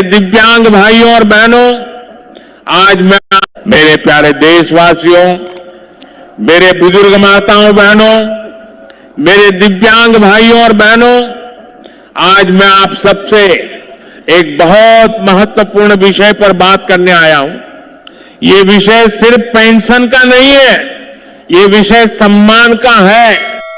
दिव्यांग भाइयों और बहनों, आज मैं मेरे प्यारे देशवासियों, मेरे बुजुर्ग माताओं बहनों, मेरे दिव्यांग भाइयों और बहनों, आज मैं आप सबसे एक बहुत महत्वपूर्ण विषय पर बात करने आया हूं। ये विषय सिर्फ पेंशन का नहीं है, ये विषय सम्मान का है,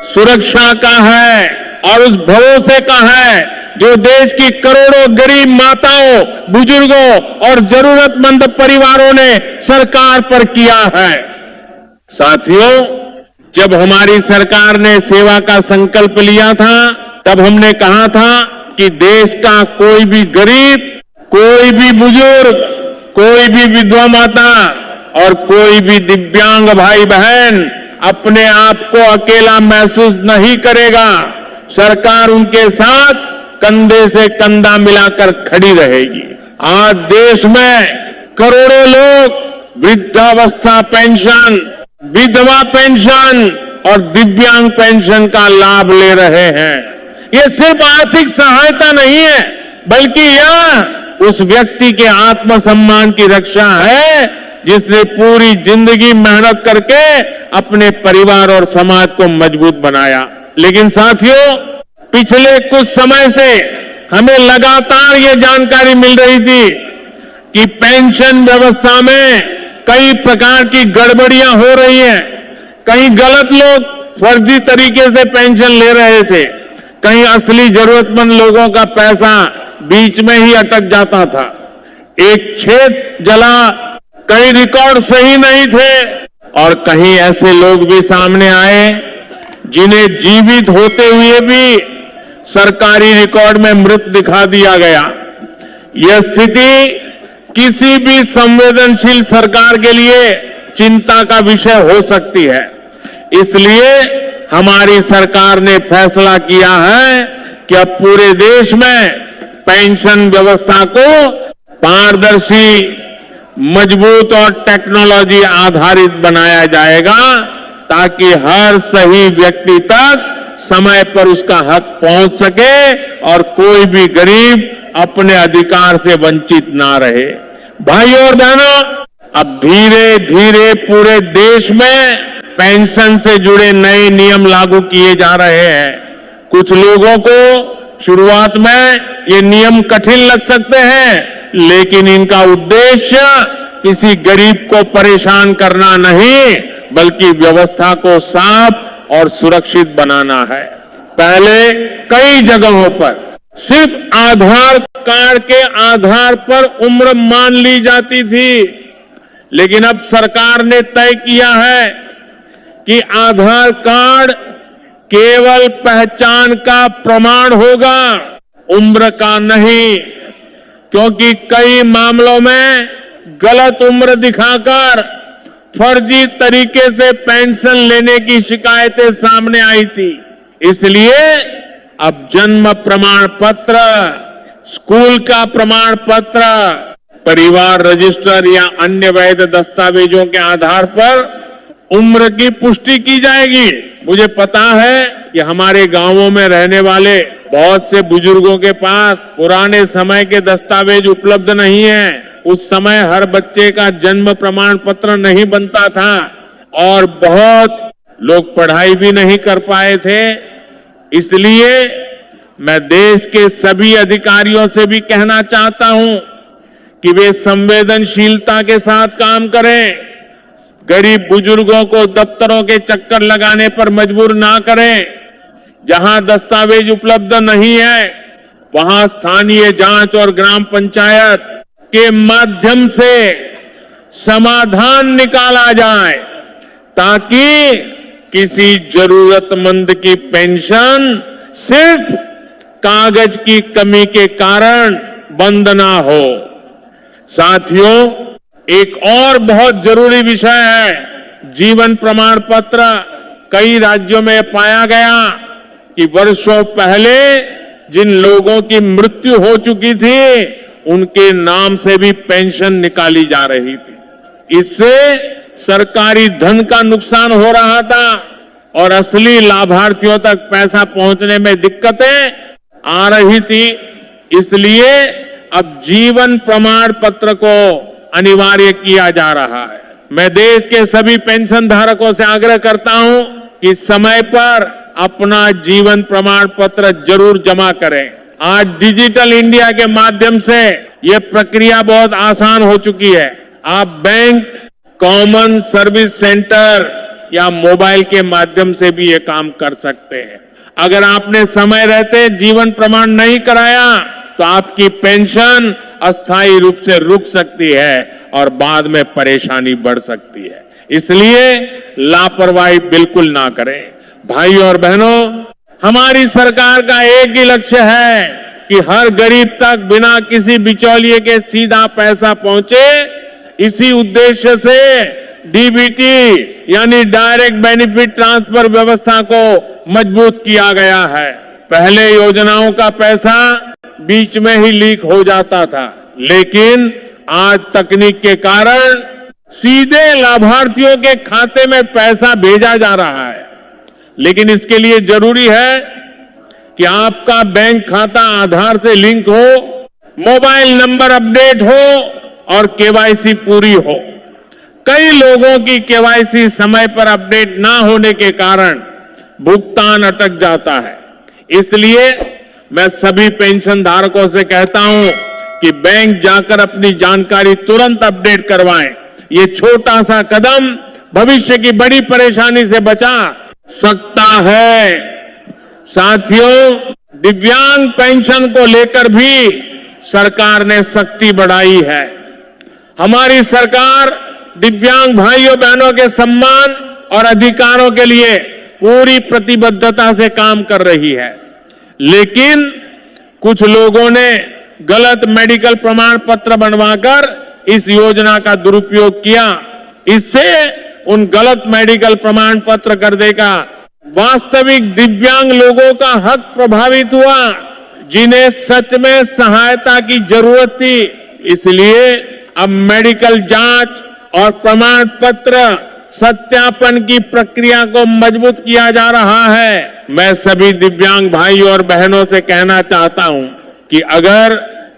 सुरक्षा का है और उस भरोसे का है जो देश की करोड़ों गरीब माताओं, बुजुर्गों और जरूरतमंद परिवारों ने सरकार पर किया है। साथियों, जब हमारी सरकार ने सेवा का संकल्प लिया था, तब हमने कहा था कि देश का कोई भी गरीब, कोई भी बुजुर्ग, कोई भी विधवा माता और कोई भी दिव्यांग भाई बहन अपने आप को अकेला महसूस नहीं करेगा। सरकार उनके साथ कंधे से कंधा मिलाकर खड़ी रहेगी। आज देश में करोड़ों लोग वृद्धावस्था पेंशन, विधवा पेंशन और दिव्यांग पेंशन का लाभ ले रहे हैं। ये सिर्फ आर्थिक सहायता नहीं है, बल्कि यह उस व्यक्ति के आत्मसम्मान की रक्षा है जिसने पूरी जिंदगी मेहनत करके अपने परिवार और समाज को मजबूत बनाया। लेकिन साथियों, पिछले कुछ समय से हमें लगातार ये जानकारी मिल रही थी कि पेंशन व्यवस्था में कई प्रकार की गड़बड़ियां हो रही हैं। कहीं गलत लोग फर्जी तरीके से पेंशन ले रहे थे, कहीं असली जरूरतमंद लोगों का पैसा बीच में ही अटक जाता था। एक छेद जला, कई रिकॉर्ड सही नहीं थे और कहीं ऐसे लोग भी सामने आए जिन्हें जीवित होते हुए भी सरकारी रिकॉर्ड में मृत दिखा दिया गया। यह स्थिति किसी भी संवेदनशील सरकार के लिए चिंता का विषय हो सकती है। इसलिए हमारी सरकार ने फैसला किया है कि अब पूरे देश में पेंशन व्यवस्था को पारदर्शी, मजबूत और टेक्नोलॉजी आधारित बनाया जाएगा ताकि हर सही व्यक्ति तक समय पर उसका हक पहुंच सके और कोई भी गरीब अपने अधिकार से वंचित ना रहे। भाइयों और बहनों, अब धीरे धीरे पूरे देश में पेंशन से जुड़े नए नियम लागू किए जा रहे हैं। कुछ लोगों को शुरुआत में ये नियम कठिन लग सकते हैं, लेकिन इनका उद्देश्य किसी गरीब को परेशान करना नहीं, बल्कि व्यवस्था को साफ और सुरक्षित बनाना है। पहले कई जगहों पर सिर्फ आधार कार्ड के आधार पर उम्र मान ली जाती थी, लेकिन अब सरकार ने तय किया है कि आधार कार्ड केवल पहचान का प्रमाण होगा, उम्र का नहीं, क्योंकि कई मामलों में गलत उम्र दिखाकर फर्जी तरीके से पेंशन लेने की शिकायतें सामने आई थी। इसलिए अब जन्म प्रमाण पत्र, स्कूल का प्रमाण पत्र, परिवार रजिस्टर या अन्य वैध दस्तावेजों के आधार पर उम्र की पुष्टि की जाएगी। मुझे पता है कि हमारे गांवों में रहने वाले बहुत से बुजुर्गों के पास पुराने समय के दस्तावेज उपलब्ध नहीं है। उस समय हर बच्चे का जन्म प्रमाण पत्र नहीं बनता था और बहुत लोग पढ़ाई भी नहीं कर पाए थे। इसलिए मैं देश के सभी अधिकारियों से भी कहना चाहता हूं कि वे संवेदनशीलता के साथ काम करें, गरीब बुजुर्गों को दफ्तरों के चक्कर लगाने पर मजबूर ना करें। जहां दस्तावेज उपलब्ध नहीं है, वहां स्थानीय जांच और ग्राम पंचायत के माध्यम से समाधान निकाला जाए ताकि किसी जरूरतमंद की पेंशन सिर्फ कागज की कमी के कारण बंद ना हो। साथियों, एक और बहुत जरूरी विषय है जीवन प्रमाण पत्र। कई राज्यों में पाया गया कि वर्षों पहले जिन लोगों की मृत्यु हो चुकी थी, उनके नाम से भी पेंशन निकाली जा रही थी। इससे सरकारी धन का नुकसान हो रहा था और असली लाभार्थियों तक पैसा पहुंचने में दिक्कतें आ रही थी। इसलिए अब जीवन प्रमाण पत्र को अनिवार्य किया जा रहा है। मैं देश के सभी पेंशन धारकों से आग्रह करता हूं कि समय पर अपना जीवन प्रमाण पत्र जरूर जमा करें। आज डिजिटल इंडिया के माध्यम से यह प्रक्रिया बहुत आसान हो चुकी है। आप बैंक, कॉमन सर्विस सेंटर या मोबाइल के माध्यम से भी ये काम कर सकते हैं। अगर आपने समय रहते जीवन प्रमाण नहीं कराया तो आपकी पेंशन अस्थायी रूप से रुक सकती है और बाद में परेशानी बढ़ सकती है। इसलिए लापरवाही बिल्कुल ना करें। भाइयों और बहनों, हमारी सरकार का एक ही लक्ष्य है कि हर गरीब तक बिना किसी बिचौलिए के सीधा पैसा पहुंचे। इसी उद्देश्य से डीबीटी यानी डायरेक्ट बेनिफिट ट्रांसफर व्यवस्था को मजबूत किया गया है। पहले योजनाओं का पैसा बीच में ही लीक हो जाता था, लेकिन आज तकनीक के कारण सीधे लाभार्थियों के खाते में पैसा भेजा जा रहा है। लेकिन इसके लिए जरूरी है कि आपका बैंक खाता आधार से लिंक हो, मोबाइल नंबर अपडेट हो और केवाईसी पूरी हो। कई लोगों की केवाईसी समय पर अपडेट ना होने के कारण भुगतान अटक जाता है। इसलिए मैं सभी पेंशन धारकों से कहता हूं कि बैंक जाकर अपनी जानकारी तुरंत अपडेट करवाएं। ये छोटा सा कदम भविष्य की बड़ी परेशानी से बचा सकता है। साथियों, दिव्यांग पेंशन को लेकर भी सरकार ने सख्ती बढ़ाई है। हमारी सरकार दिव्यांग भाइयों बहनों के सम्मान और अधिकारों के लिए पूरी प्रतिबद्धता से काम कर रही है। लेकिन कुछ लोगों ने गलत मेडिकल प्रमाण पत्र बनवाकर इस योजना का दुरुपयोग किया। इससे उन गलत मेडिकल प्रमाण पत्र करने का वास्तविक दिव्यांग लोगों का हक प्रभावित हुआ, जिन्हें सच में सहायता की जरूरत थी। इसलिए अब मेडिकल जांच और प्रमाण पत्र सत्यापन की प्रक्रिया को मजबूत किया जा रहा है। मैं सभी दिव्यांग भाइयों और बहनों से कहना चाहता हूं कि अगर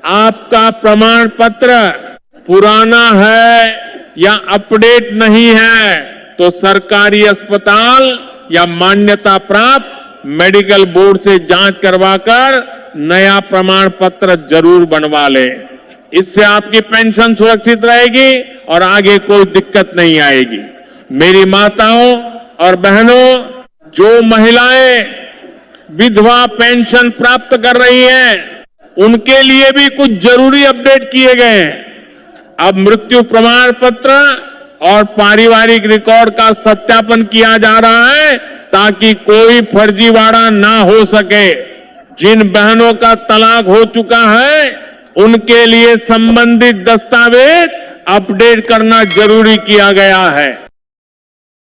आपका प्रमाण पत्र पुराना है या अपडेट नहीं है तो सरकारी अस्पताल या मान्यता प्राप्त मेडिकल बोर्ड से जांच करवाकर नया प्रमाण पत्र जरूर बनवा लें। इससे आपकी पेंशन सुरक्षित रहेगी और आगे कोई दिक्कत नहीं आएगी। मेरी माताओं और बहनों, जो महिलाएं विधवा पेंशन प्राप्त कर रही हैं, उनके लिए भी कुछ जरूरी अपडेट किए गए हैं। अब मृत्यु प्रमाण पत्र और पारिवारिक रिकॉर्ड का सत्यापन किया जा रहा है ताकि कोई फर्जीवाड़ा ना हो सके। जिन बहनों का तलाक हो चुका है, उनके लिए संबंधित दस्तावेज अपडेट करना जरूरी किया गया है।